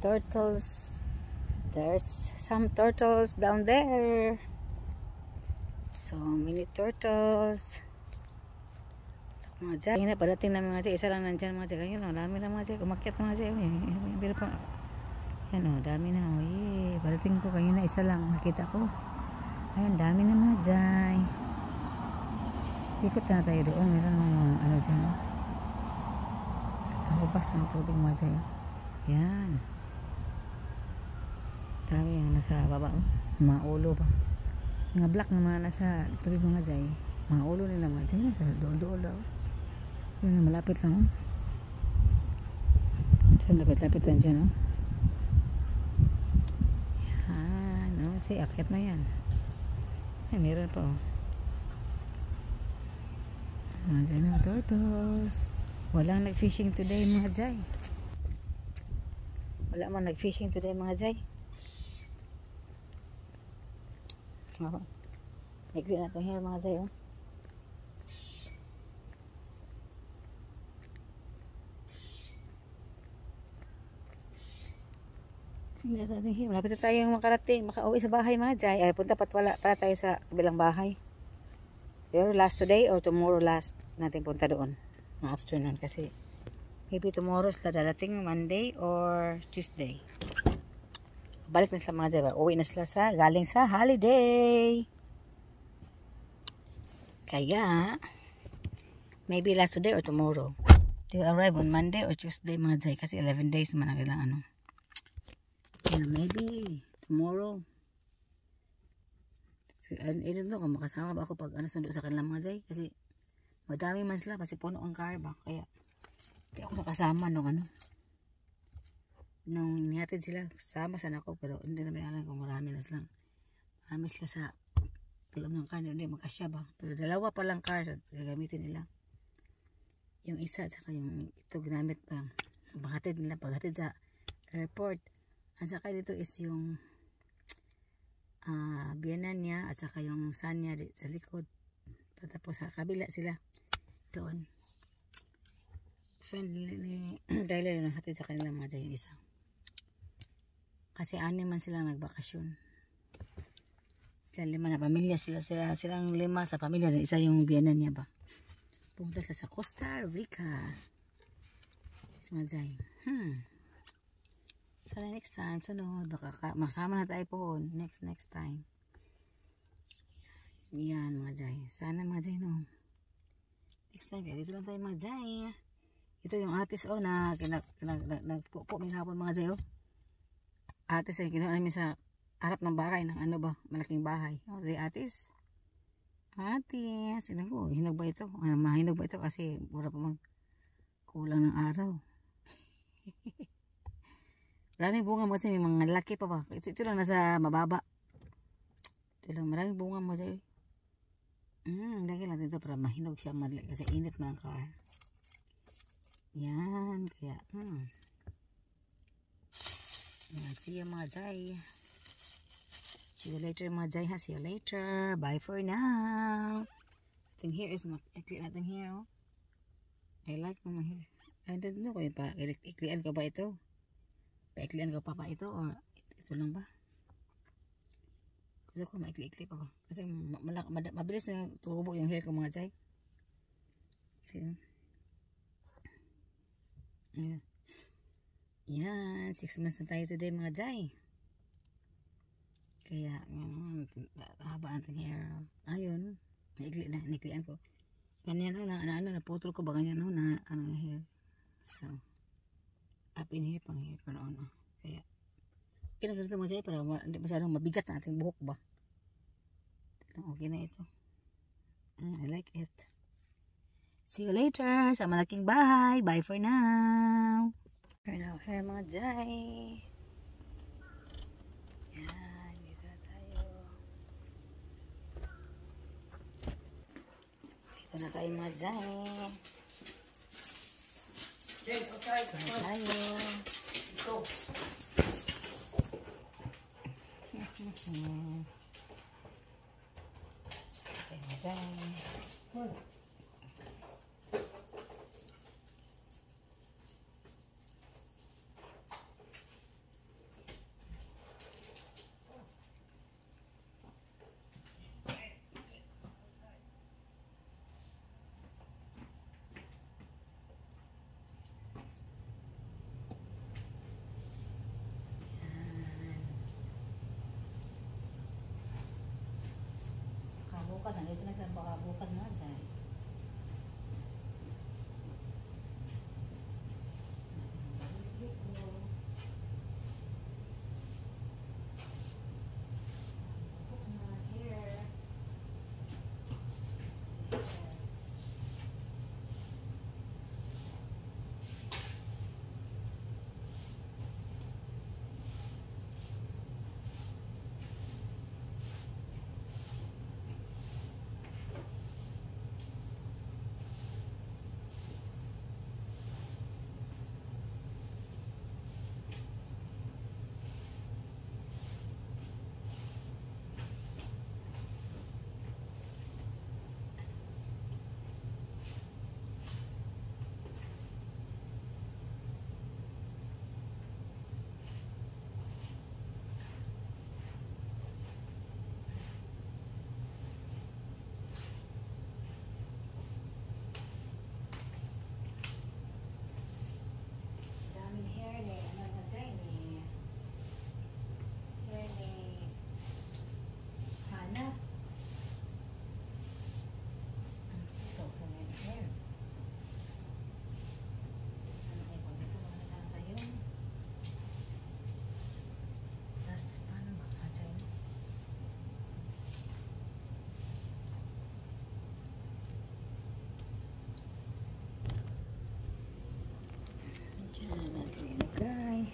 turtles. There's some turtles down there. So many turtles. Mga dyan. Kaya na padating namin mga dyan. Isa lang nandyan mga dyan. Ayun o, dami na mga dyan. Umakyat na mga dyan. Pero pa. Yan o, dami na o. Padating ko kayo na isa lang. Nakita ko. Ayun, dami na mga dyan. Ikot na tayo doon. Meron mga ano dyan. Nakubas ng tubig mga dyan. Yan. Dami yung nasa baba o. Mga ulo pa. Mga black na mga nasa tubig mga dyan. Mga ulo nila mga dyan. Nasa dool-dool daw. Yun na, malapit lang o. So, lapit-lapit lang dyan o. Yan o. Akyat na yan. Ay, meron pa o. Mga dyan o, turtles. Walang nag-fishing today mga jay. Wala man nag-fishing today mga jay. Oo. Maikli na itong hair mga jay o. Sige sa ating hair. Malapit na tayong makarating. Makauwi sa bahay mga jay. Ay, punta para tayo sa kabilang bahay. Pero last today or tomorrow last natin punta doon. Afternoon kasi maybe tomorrow sila dadating Monday or Tuesday. Balik na sila mga dyan. Uwi na sila galing sa holiday. Kaya maybe last today or tomorrow. They will arrive on Monday or Tuesday mga dyan. Kasi 11 days man ang ilang ano. Yeah, maybe tomorrow. I don't know kung makasama ba ako pag sundo sa kanila mga dyan. Kasi madami man sila kasi puno ang car ba. Kaya di ako nakasama nung nihatid sila. Kasama sana ako pero hindi naman alam kung marami na sila. Marami sila sa tulong ng car. Hindi magkasya ba. Pero dalawa palang car sa gagamitin nila. Yung isa at saka yung ito ginamit pa. Paghatid nila. Paghatid sa airport. At saka dito is yung biyanan niya at saka yung son niya sa likod. Tapos sa kabila sila. Doon. Friend ni Tyler na hatid sa kanila mga dyan yung isa. Kasi 6 man silang nagbakasyon. Sila 5 na pamilya. Silang 5 sa pamilya. Isa yung biyanan niya ba. Pumunta sila sa Costa Rica. Sa mga dyan. Sana next time. Sunod. Baka masama na tayo po. Next time. Yan mga dyan. Sana mga dyan no. Next time, dito lang tayo mga jay. Ito yung atis na nagpupo may hapon mga jay Atis ay ginawa namin sa harap ng bahay ng malaking bahay. Jay atis. Atis. Sinan ko, hinog ba ito? Mahinog ba ito kasi mura pa kulang ng araw. Maraming bunga mga jay, may mga laki pa ba? Ito lang nasa mababa. Ito lang, maraming bunga mga jay. Lagi lang dito para mahinog siya madali kasi init na ang car. Yan, kaya yan, see you mga jay. See you later mga jay ha, see you later. Bye for now. I think here is ikli natin here oh. I like my hair. I don't know kung iklian ka ba ito? Paiklian ka pa ito or ito lang ba? Gusto ko maikli-ikli pa ba? Kasi mabilis na tubo yung hair ko mga jay. See? Yeah. Yan. 6 months na tayo today mga jay. Kaya, haba natin hair. Ayun. Naiklian ko. Ganyan naputol ko ba ganyan hair. So, up in here, pang hair ko noon. Kaya, ganito mga jay para hindi masyadong mabigat na ating buhok ba. Okay na ito. I like it. See you later sa malaking bahay. Bye for now. Here mga jay. Yan, dito na tayo. Dito na tayo mga jay. Dito na tayo. Go. bukas. Nandito na sila baka bukas na dyan. Diyan natin ilagay.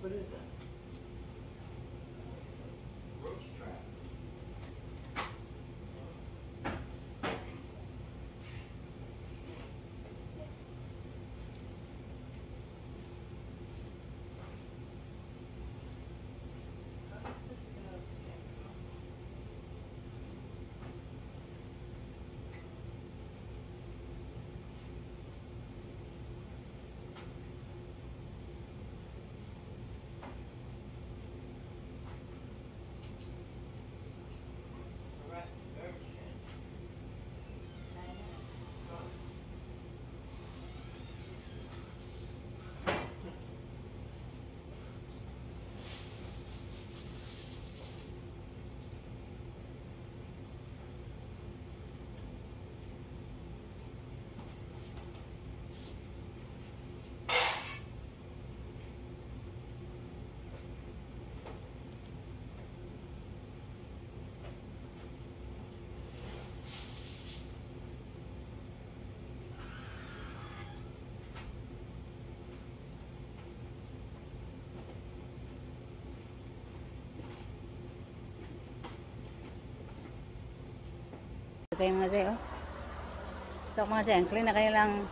What is that? Roach trap. Ito yung mga zay, oh. Ito mga zay, ang clean na kanilang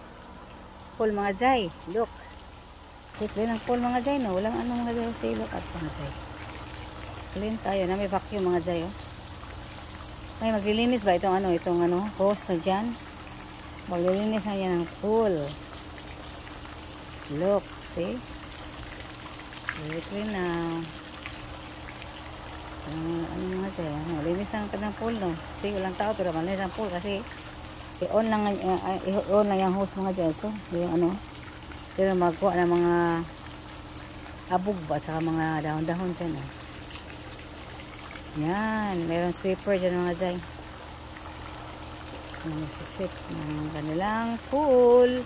pool mga zay. Look. Clean ang pool mga zay, no? Walang ano mga zay sa look at mga zay. Clean tayo na may vacuum mga zay, oh. Ay, maglilinis ba itong hose na dyan? Maglilinis na yan ang pool. Look, see? Very clean na. Ano mga zay, linis lang ka ng pool, no? Kasi walang tao pero malinis ang pool kasi i-on lang yung hose mga zay. So, yung ano, pero magkuha ng mga abog ba sa mga dahon-dahon dyan, eh. Yan, mayroong sweeper dyan mga zay. Nagsisip ng kanilang pool.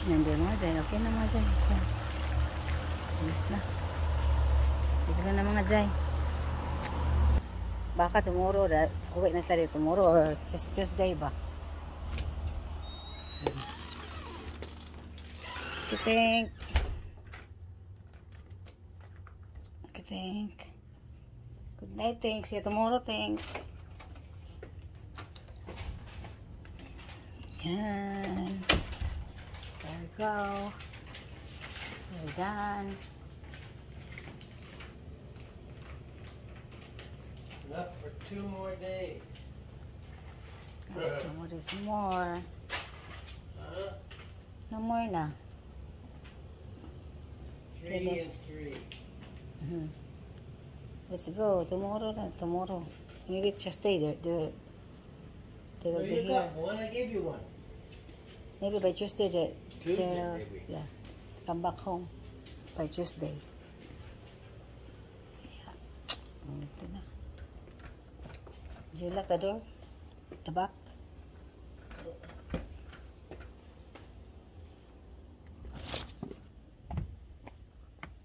Nandun mga dyan. Okay na mga dyan. Alis na. Dito ka na mga dyan. Baka tomorrow, uwi na sila tomorrow or Tuesday ba? Okay, think. Good night, think. See you tomorrow, think. Yan. There we go. We're done. Enough for 2 more days. Okay, what is more? Huh? No more na. 3 and 3. Let's go. Tomorrow na. Tomorrow. Maybe Tuesday. They No, will be you here. got one. I gave you one. Maybe by Tuesday. Tuesday, maybe. Yeah. Come back home by Tuesday. Yeah. Ito na. Did you lock the door? The back?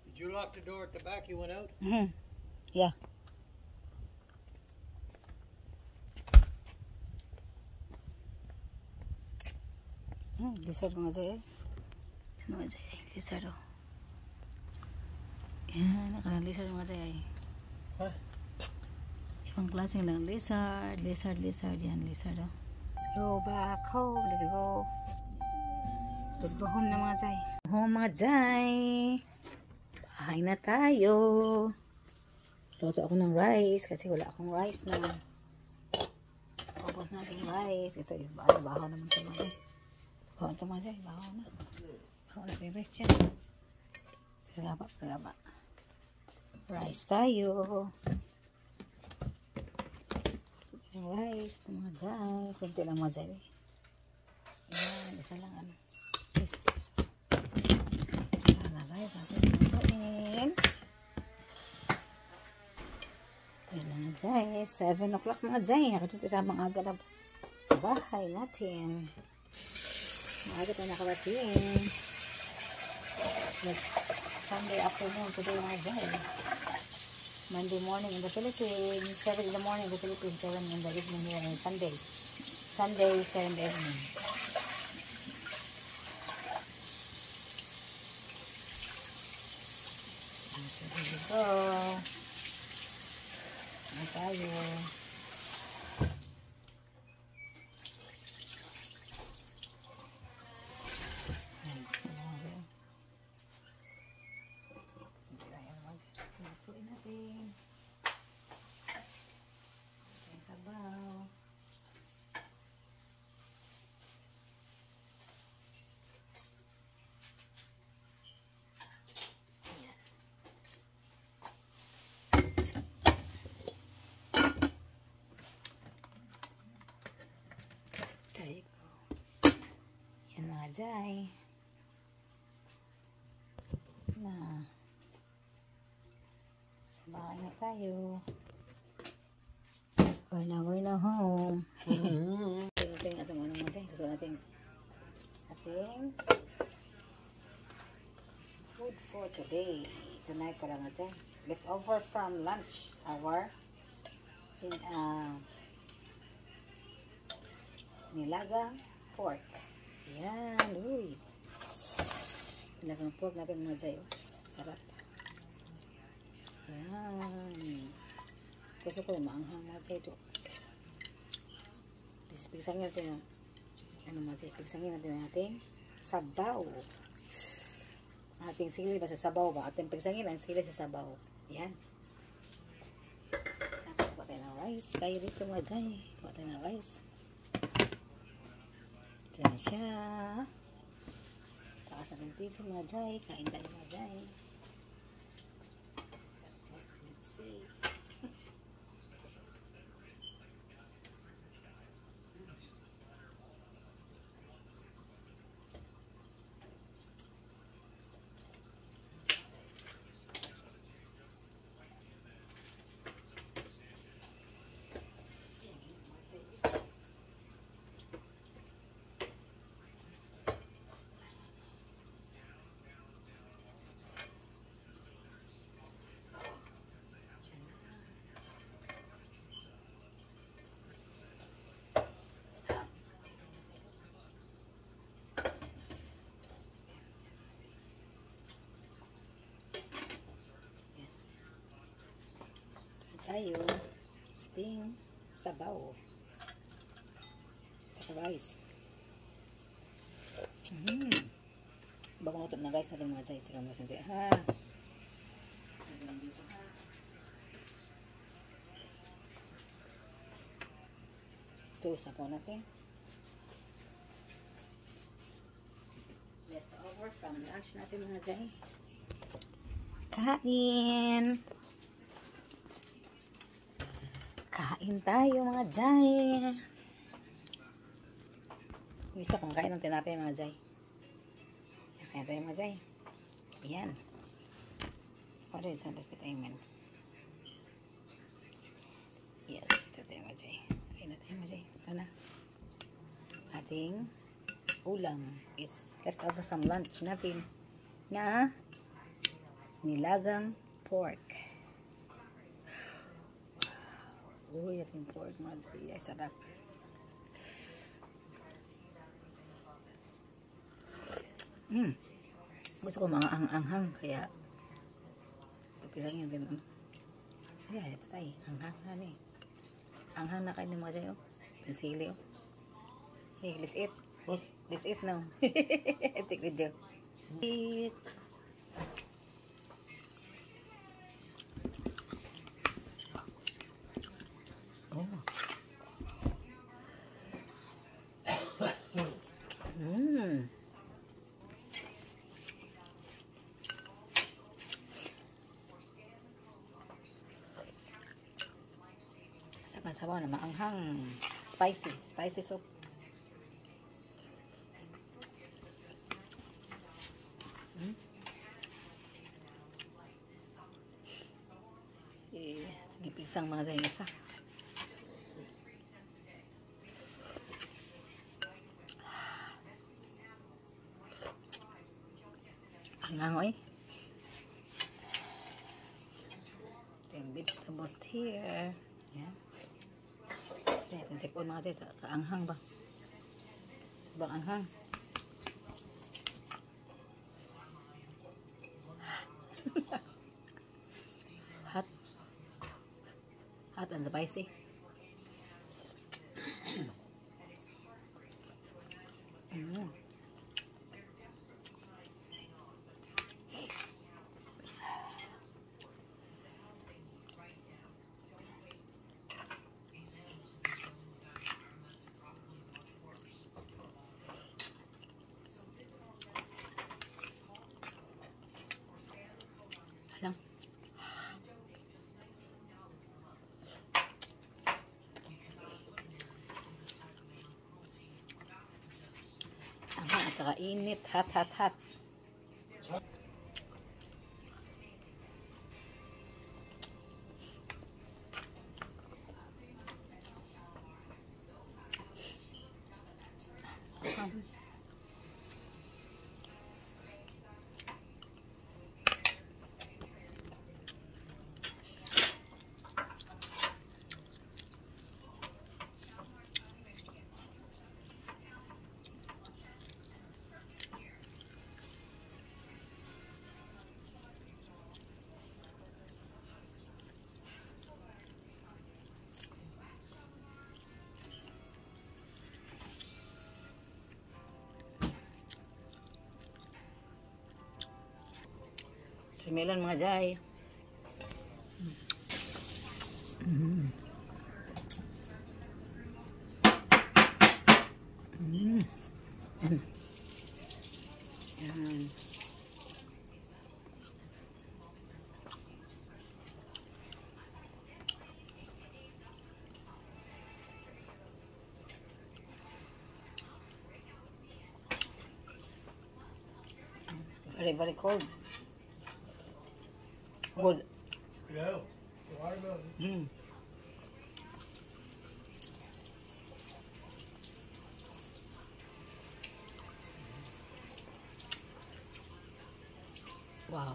Did you lock the door at the back? You went out? Yeah. Lizard mga zay. Ano mga zay? Lizard o. Yan. Nakalang lizard mga zay. Huh? Ibang klaseng lang. Lizard. Yan, lizard o. Let's go back home. Let's go. Let's go home na mga zay. Home mga zay. Bahay na tayo. Luto ako ng rice kasi wala akong rice na. Tapos natin rice. Ito yung baho naman ito mga zay. Baho ito mga zay. Baho na. Baho na yung rice dyan. Pagaba. Rice tayo. Yung rice ng mga zay. Kunti lang mga zay. Ayan. Isa lang ano. Isa. Rice natin masain. Ayan na nga dyan. 7 o'clock mga dyan. Ako dito sa mga aga na sa bahay natin. Maaga tayo nakarating. Sunday afternoon today mga dyan. Monday morning in the Philippines. 7 in the morning in the Philippines. 7 in the evening here on Sunday. Sunday, 7 in the evening. Here we go. Ano tayo? Lutuin natin. May sabaw. There you go. Yan mga jay. Na. Sa bahay na tayo. We're na home. Tingnan natin atong ano mga jay. Susunod natin ating food for today. Tonight pala mga jay. Leftover from lunch hour. Nilagang pork. Yan, uy. Nilagang pork natin mga jay. Sarap. Yan. Gusto ko maanghang mga jay ito. Pigsangin natin yung pigsangin natin ating sabaw. Ating sili ba sa sabaw ba? Ating pigsangin ang sili sa sabaw. Yan. Kuha tayo ng rice. Tayo dito mga jay. Kuha tayo ng rice. Diyan siya. Takas natin TV mga jay. Kain tayo mga jay. Let's see. tayo ating sabaw. Tsaka rice. Bagong luto ng rice natin mga jay. Tingnan mo sindi. Ha? Dito ha. Ito, sabaw natin. Left over from lunch natin mga jay. Kain! Kain tayo mga jay! Isa kong kain ng tinapay mga jay. Kain tayo mga jay. Ayan. Order sa Hospital Amen. Yes, ito tayo mga jay. Kain na tayo mga jay. Ito na. Ating ulam is left over from lunch natin na nilagang pork. Uy, ating pork mga jay. Ay, sarap. Gusto ko mga anghang kaya tupisang yun din. Kaya ito tayo, anghang eh. Anghang na kayo ng mga dyan, oh. Pinsili, oh. Hey, let's eat. What? Let's eat now. Take video. Eat. Oh. Sabaw na maanghang. Spicy soup. Gipisang mga dahil isa. Anghang, oy. Then vegetables here. Yeah. Ang sipon mga tayo, kaanghang ba? Sabang anghang. Hot and spicy. Lang. At saka init, hot. Similan mga jay. Yan. Very cold. Good. Yeah. Watermelon. Wow.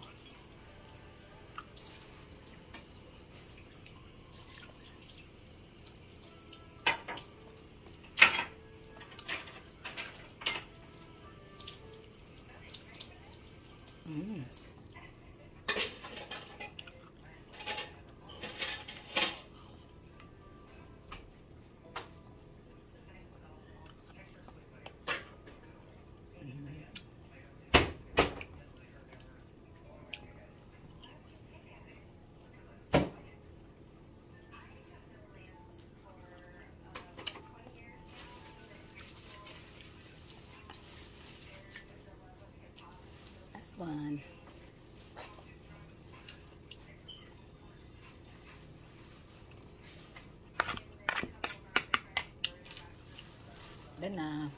Then na.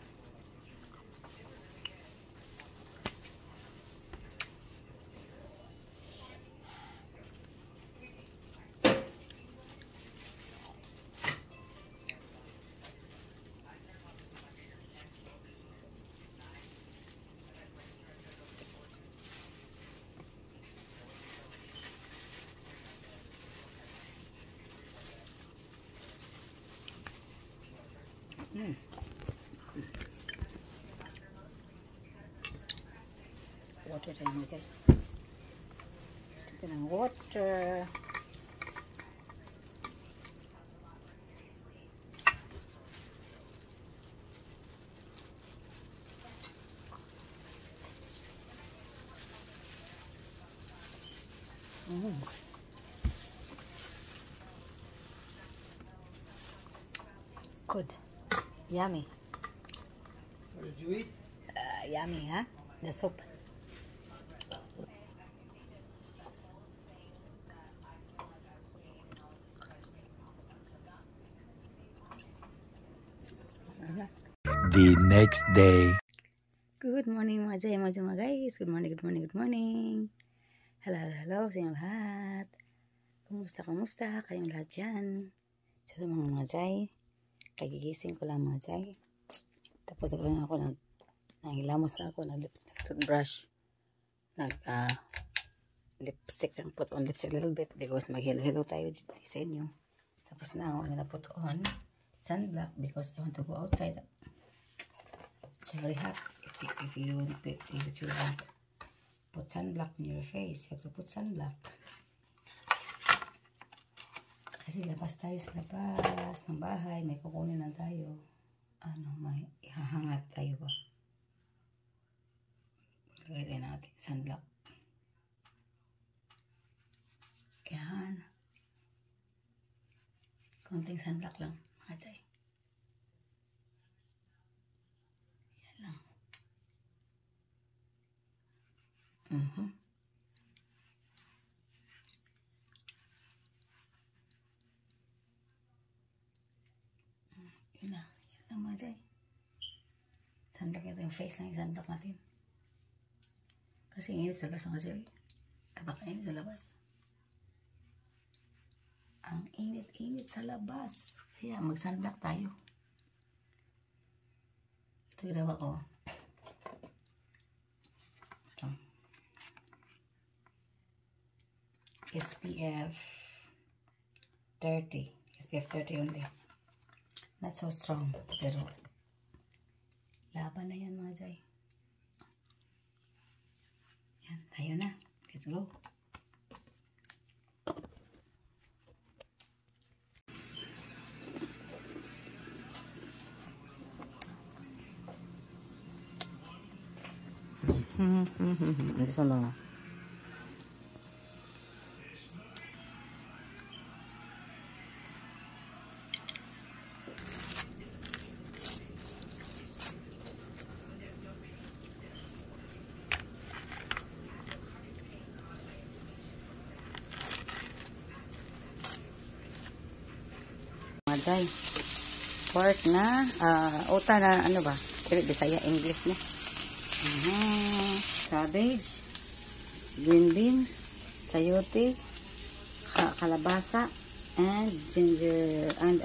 Water tayo mga dyan. Ito ng water. Good. Yummy. What did you eat? Yummy, huh? The soup. The next day. Good morning mga Jay, mga guys. Good morning, good morning, good morning. Hello, hello, hello sa inyong lahat. Kumusta kayong lahat dyan? Sa mga Jay, kagigising ko lang mga Jay. Tapos ako naghilamos na ako, nag-toothbrush, lipstick, put on lipstick a little bit because mag-hello tayo sa inyo. Tapos now, I'm gonna put on sunblock because I want to go outside. It's very hot. If you want put sunblock on your face, you have to put sunblock. Kasi labas tayo sa labas ng bahay, may kukunin lang tayo. May ihahangat tayo ba? Lagay tayo natin sunblock. Yan. Konting sunblock lang, mga Jay. Yan lang. Yun lang mga Jay. Sunblock natin yung face lang, yung sunblock natin. Kasi init sa labas mga Jay. Napakainit sa labas. Ang init-init sa labas. Kaya mag-sunblock tayo. Ito ginawa ko. Ito. SPF 30. SPF 30 only. Not so strong. Pero laban na yan mga Jay. Yan. Tayo na. Let's go. This one lang. Maday. Pork na, uta na, ano ba? Bisaya, English na. Cabbage, green beans, sayote, kalabasa, and ginger, and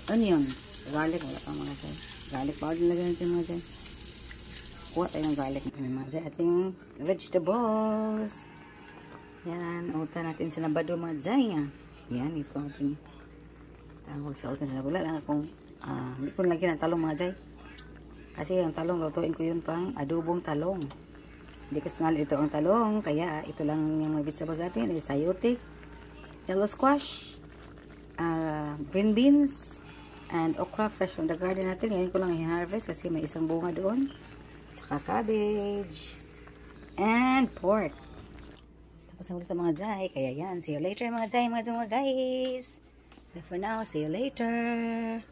onions. Garlic, wala pa mga Jay. Garlic powder lagyan natin mga Jay. Kuha tayo ng garlic mga Jay. Ating vegetables. Yan, uta natin sa nabado mga Jay. Yan, ito ating tawag sa uta na wala lang akong hindi ko lagyan ng talong mga Jay. Kasi yung talong, lutuin ko yun pang adobong talong. Hindi ko sinali ito ang talong. Kaya ito lang yung mga vegetables natin. Sayote, yellow squash, green beans, and okra fresh from the garden natin. Ngayon ko lang i-harvest kasi may isang bunga doon. Saka cabbage, and pork. Tapos na ulit ang mga Jay. Kaya yan. See you later mga Jay, mga guys. But for now, see you later.